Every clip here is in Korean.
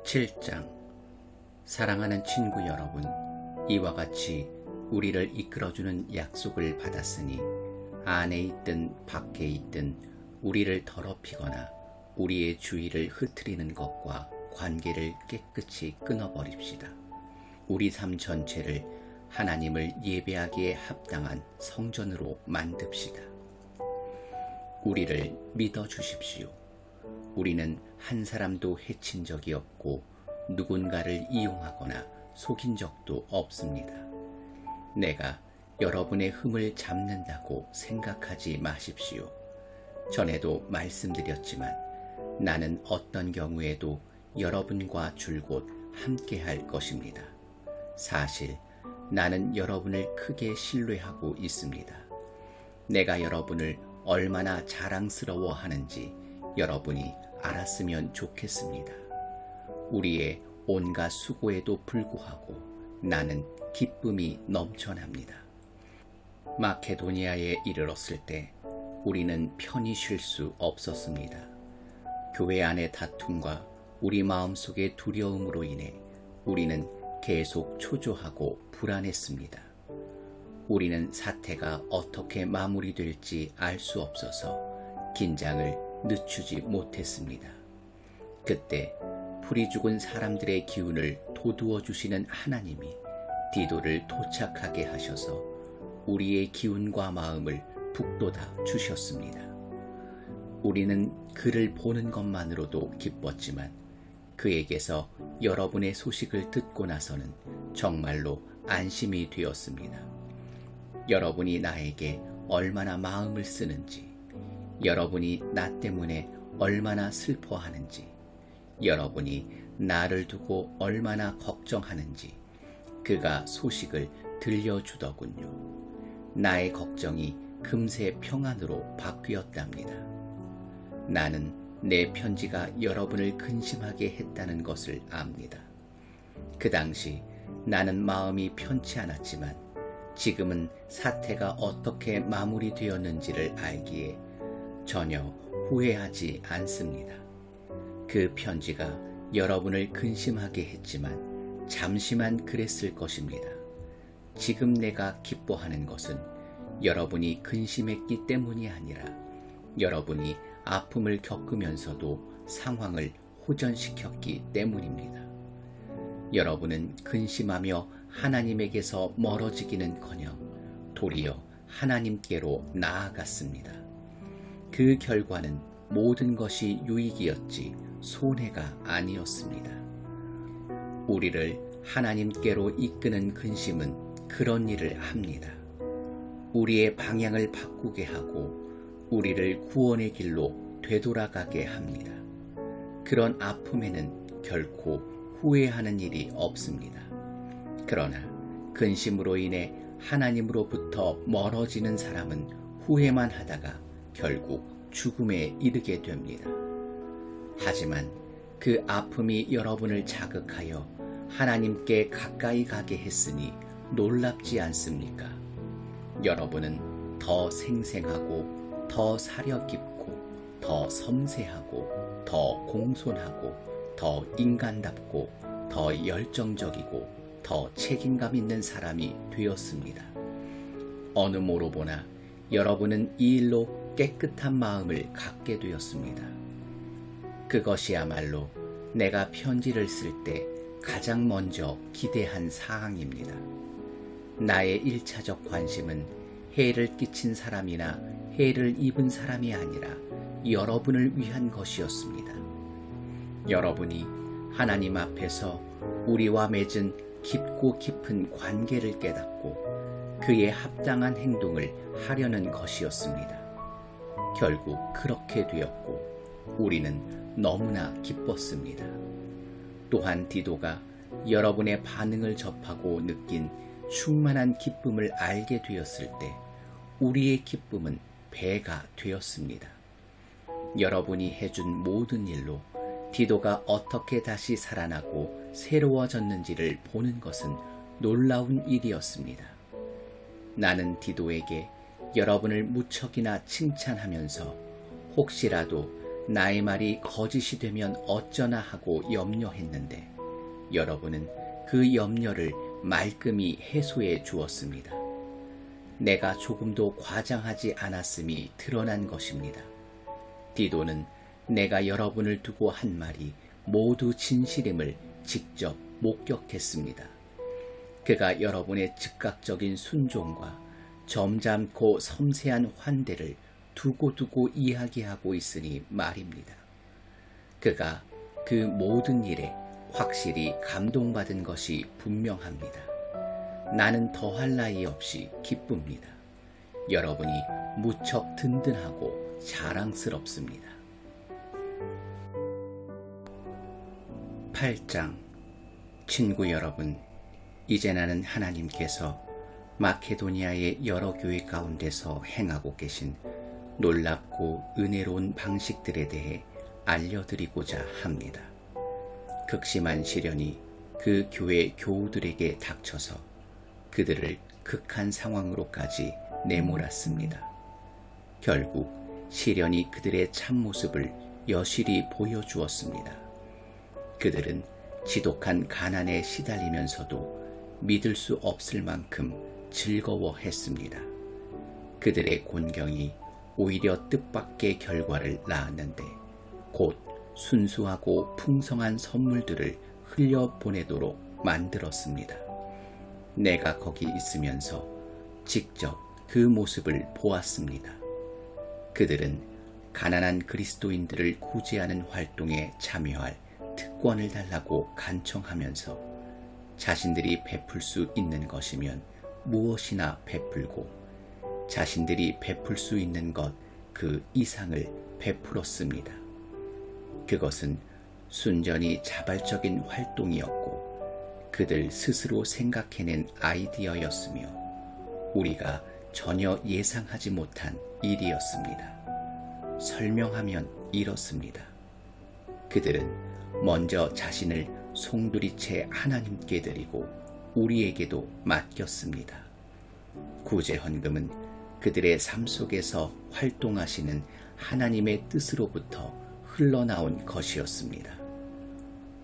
7장. 사랑하는 친구 여러분, 이와 같이 우리를 이끌어주는 약속을 받았으니 안에 있든 밖에 있든 우리를 더럽히거나 우리의 주의를 흐트리는 것과 관계를 깨끗이 끊어버립시다. 우리 삶 전체를 하나님을 예배하기에 합당한 성전으로 만듭시다. 우리를 믿어주십시오. 우리는 한 사람도 해친 적이 없고 누군가를 이용하거나 속인 적도 없습니다. 내가 여러분의 흠을 잡는다고 생각하지 마십시오. 전에도 말씀드렸지만 나는 어떤 경우에도 여러분과 줄곧 함께 할 것입니다. 사실 나는 여러분을 크게 신뢰하고 있습니다. 내가 여러분을 얼마나 자랑스러워 하는지 여러분이 알았으면 좋겠습니다. 우리의 온갖 수고에도 불구하고 나는 기쁨이 넘쳐납니다. 마케도니아에 이르렀을 때 우리는 편히 쉴 수 없었습니다. 교회 안의 다툼과 우리 마음속의 두려움으로 인해 우리는 계속 초조하고 불안했습니다. 우리는 사태가 어떻게 마무리될지 알 수 없어서 긴장을 늦추지 못했습니다. 그때 풀이 죽은 사람들의 기운을 돋우어 주시는 하나님이 디도를 도착하게 하셔서 우리의 기운과 마음을 북돋아 주셨습니다. 우리는 그를 보는 것만으로도 기뻤지만 그에게서 여러분의 소식을 듣고 나서는 정말로 안심이 되었습니다. 여러분이 나에게 얼마나 마음을 쓰는지, 여러분이 나 때문에 얼마나 슬퍼하는지, 여러분이 나를 두고 얼마나 걱정하는지 그가 소식을 들려주더군요. 나의 걱정이 금세 평안으로 바뀌었답니다. 나는 내 편지가 여러분을 근심하게 했다는 것을 압니다. 그 당시 나는 마음이 편치 않았지만 지금은 사태가 어떻게 마무리되었는지를 알기에 전혀 후회하지 않습니다. 그 편지가 여러분을 근심하게 했지만 잠시만 그랬을 것입니다. 지금 내가 기뻐하는 것은 여러분이 근심했기 때문이 아니라 여러분이 아픔을 겪으면서도 상황을 호전시켰기 때문입니다. 여러분은 근심하며 하나님에게서 멀어지기는커녕 도리어 하나님께로 나아갔습니다. 그 결과는 모든 것이 유익이었지 손해가 아니었습니다. 우리를 하나님께로 이끄는 근심은 그런 일을 합니다. 우리의 방향을 바꾸게 하고 우리를 구원의 길로 되돌아가게 합니다. 그런 아픔에는 결코 후회하는 일이 없습니다. 그러나 근심으로 인해 하나님으로부터 멀어지는 사람은 후회만 하다가 결국 죽음에 이르게 됩니다. 하지만 그 아픔이 여러분을 자극하여 하나님께 가까이 가게 했으니 놀랍지 않습니까? 여러분은 더 생생하고 더 사려 깊고 더 섬세하고 더 공손하고 더 인간답고 더 열정적이고 더 책임감 있는 사람이 되었습니다. 어느 모로 보나 여러분은 이 일로 깨끗한 마음을 갖게 되었습니다. 그것이야말로 내가 편지를 쓸 때 가장 먼저 기대한 사항입니다. 나의 1차적 관심은 해를 끼친 사람이나 해를 입은 사람이 아니라 여러분을 위한 것이었습니다. 여러분이 하나님 앞에서 우리와 맺은 깊고 깊은 관계를 깨닫고 그에 합당한 행동을 하려는 것이었습니다. 결국 그렇게 되었고 우리는 너무나 기뻤습니다. 또한 디도가 여러분의 반응을 접하고 느낀 충만한 기쁨을 알게 되었을 때 우리의 기쁨은 배가 되었습니다. 여러분이 해준 모든 일로 디도가 어떻게 다시 살아나고 새로워졌는지를 보는 것은 놀라운 일이었습니다. 나는 디도에게 여러분을 무척이나 칭찬하면서 혹시라도 나의 말이 거짓이 되면 어쩌나 하고 염려했는데 여러분은 그 염려를 말끔히 해소해 주었습니다. 내가 조금도 과장하지 않았음이 드러난 것입니다. 디도는 내가 여러분을 두고 한 말이 모두 진실임을 직접 목격했습니다. 그가 여러분의 즉각적인 순종과 점잖고 섬세한 환대를 두고두고 이야기하고 있으니 말입니다. 그가 그 모든 일에 확실히 감동받은 것이 분명합니다. 나는 더할 나위 없이 기쁩니다. 여러분이 무척 든든하고 자랑스럽습니다. 8장. 친구 여러분, 이제 나는 하나님께서 마케도니아의 여러 교회 가운데서 행하고 계신 놀랍고 은혜로운 방식들에 대해 알려드리고자 합니다. 극심한 시련이 그 교회 교우들에게 닥쳐서 그들을 극한 상황으로까지 내몰았습니다. 결국 시련이 그들의 참모습을 여실히 보여주었습니다. 그들은 지독한 가난에 시달리면서도 믿을 수 없을 만큼 즐거워했습니다. 그들의 곤경이 오히려 뜻밖의 결과를 낳았는데 곧 순수하고 풍성한 선물들을 흘려보내도록 만들었습니다. 내가 거기 있으면서 직접 그 모습을 보았습니다. 그들은 가난한 그리스도인들을 구제하는 활동에 참여할 특권을 달라고 간청하면서 자신들이 베풀 수 있는 것이면 무엇이나 베풀고 자신들이 베풀 수 있는 것 그 이상을 베풀었습니다. 그것은 순전히 자발적인 활동이었고 그들 스스로 생각해낸 아이디어였으며 우리가 전혀 예상하지 못한 일이었습니다. 설명하면 이렇습니다. 그들은 먼저 자신을 송두리째 하나님께 드리고 우리에게도 맡겼습니다. 구제헌금은 그들의 삶 속에서 활동하시는 하나님의 뜻으로부터 흘러나온 것이었습니다.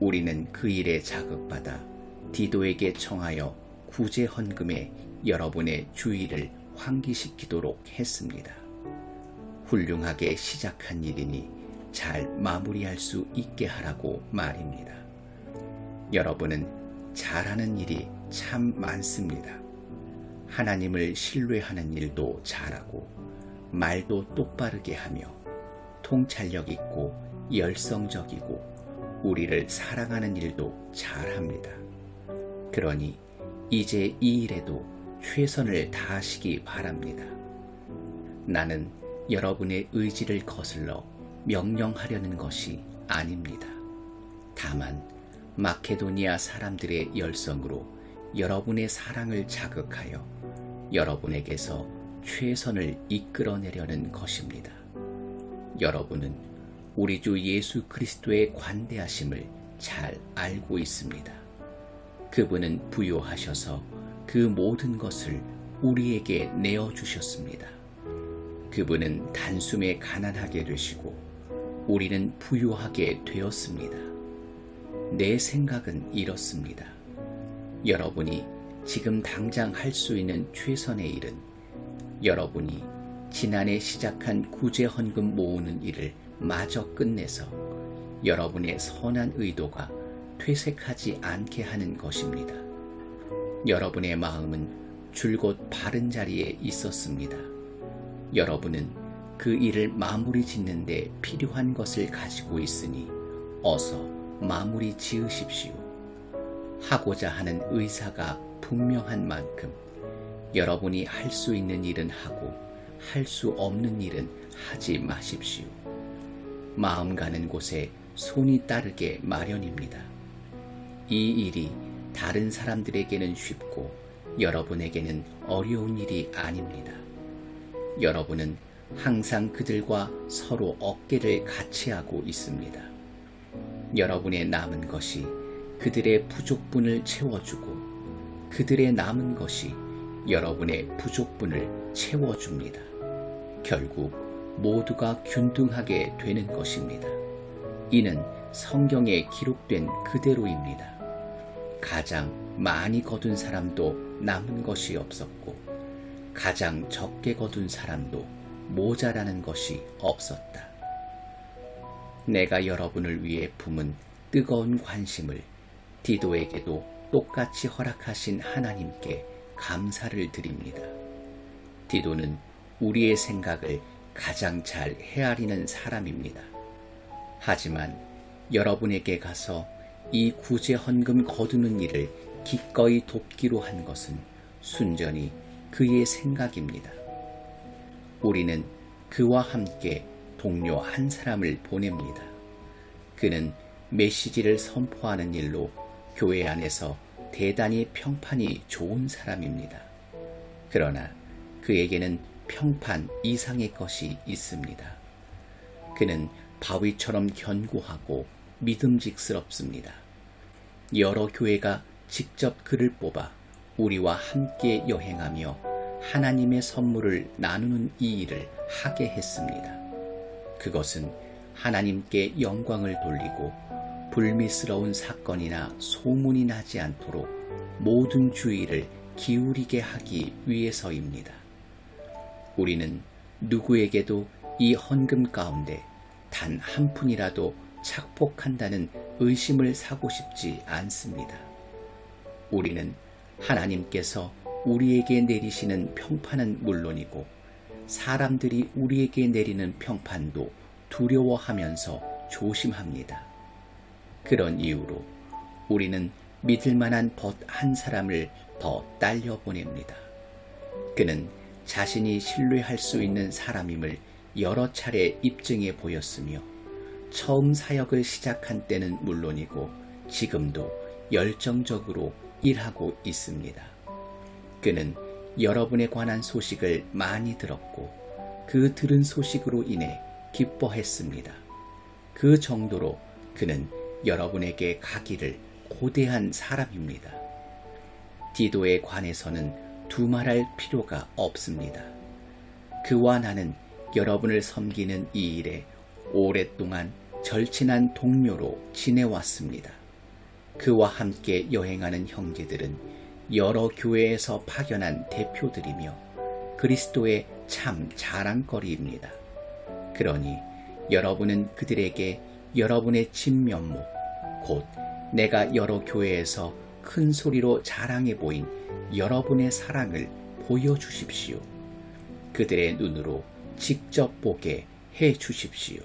우리는 그 일에 자극받아 디도에게 청하여 구제헌금에 여러분의 주의를 환기시키도록 했습니다. 훌륭하게 시작한 일이니 잘 마무리할 수 있게 하라고 말입니다. 여러분은 잘하는 일이 참 많습니다. 하나님을 신뢰하는 일도 잘하고 말도 똑바르게 하며 통찰력 있고 열성적이고 우리를 사랑하는 일도 잘합니다. 그러니 이제 이 일에도 최선을 다하시기 바랍니다. 나는 여러분의 의지를 거슬러 명령하려는 것이 아닙니다. 다만 마케도니아 사람들의 열성으로 여러분의 사랑을 자극하여 여러분에게서 최선을 이끌어내려는 것입니다. 여러분은 우리 주 예수 그리스도의 관대하심을 잘 알고 있습니다. 그분은 부요하셔서 그 모든 것을 우리에게 내어주셨습니다. 그분은 단숨에 가난하게 되시고 우리는 부유하게 되었습니다. 내 생각은 이렇습니다. 여러분이 지금 당장 할 수 있는 최선의 일은 여러분이 지난해 시작한 구제헌금 모으는 일을 마저 끝내서 여러분의 선한 의도가 퇴색하지 않게 하는 것입니다. 여러분의 마음은 줄곧 바른 자리에 있었습니다. 여러분은 그 일을 마무리 짓는 데 필요한 것을 가지고 있으니 어서 마무리 지으십시오. 하고자 하는 의사가 분명한 만큼 여러분이 할 수 있는 일은 하고 할 수 없는 일은 하지 마십시오. 마음 가는 곳에 손이 따르게 마련입니다. 이 일이 다른 사람들에게는 쉽고 여러분에게는 어려운 일이 아닙니다. 여러분은 항상 그들과 서로 어깨를 같이 하고 있습니다. 여러분의 남은 것이 그들의 부족분을 채워주고 그들의 남은 것이 여러분의 부족분을 채워줍니다. 결국 모두가 균등하게 되는 것입니다. 이는 성경에 기록된 그대로입니다. 가장 많이 거둔 사람도 남은 것이 없었고 가장 적게 거둔 사람도 모자라는 것이 없었다. 내가 여러분을 위해 품은 뜨거운 관심을 디도에게도 똑같이 허락하신 하나님께 감사를 드립니다. 디도는 우리의 생각을 가장 잘 헤아리는 사람입니다. 하지만 여러분에게 가서 이 구제 헌금 거두는 일을 기꺼이 돕기로 한 것은 순전히 그의 생각입니다. 우리는 그와 함께 동료 한 사람을 보냅니다. 그는 메시지를 선포하는 일로 교회 안에서 대단히 평판이 좋은 사람입니다. 그러나 그에게는 평판 이상의 것이 있습니다. 그는 바위처럼 견고하고 믿음직스럽습니다. 여러 교회가 직접 그를 뽑아 우리와 함께 여행하며 하나님의 선물을 나누는 이 일을 하게 했습니다. 그것은 하나님께 영광을 돌리고 불미스러운 사건이나 소문이 나지 않도록 모든 주의를 기울이게 하기 위해서입니다. 우리는 누구에게도 이 헌금 가운데 단 한 푼이라도 착복한다는 의심을 사고 싶지 않습니다. 우리는 하나님께서 우리에게 내리시는 평판은 물론이고 사람들이 우리에게 내리는 평판도 두려워하면서 조심합니다. 그런 이유로 우리는 믿을 만한 벗 한 사람을 더 딸려 보냅니다. 그는 자신이 신뢰할 수 있는 사람임을 여러 차례 입증해 보였으며 처음 사역을 시작한 때는 물론이고 지금도 열정적으로 일하고 있습니다. 그는 여러분에 관한 소식을 많이 들었고 그 들은 소식으로 인해 기뻐했습니다. 그 정도로 그는 여러분에게 가기를 고대한 사람입니다. 디도에 관해서는 두말할 필요가 없습니다. 그와 나는 여러분을 섬기는 이 일에 오랫동안 절친한 동료로 지내왔습니다. 그와 함께 여행하는 형제들은 여러 교회에서 파견한 대표들이며 그리스도의 참 자랑거리입니다. 그러니 여러분은 그들에게 여러분의 진면목, 곧 내가 여러 교회에서 큰 소리로 자랑해 보인 여러분의 사랑을 보여주십시오. 그들의 눈으로 직접 보게 해 주십시오.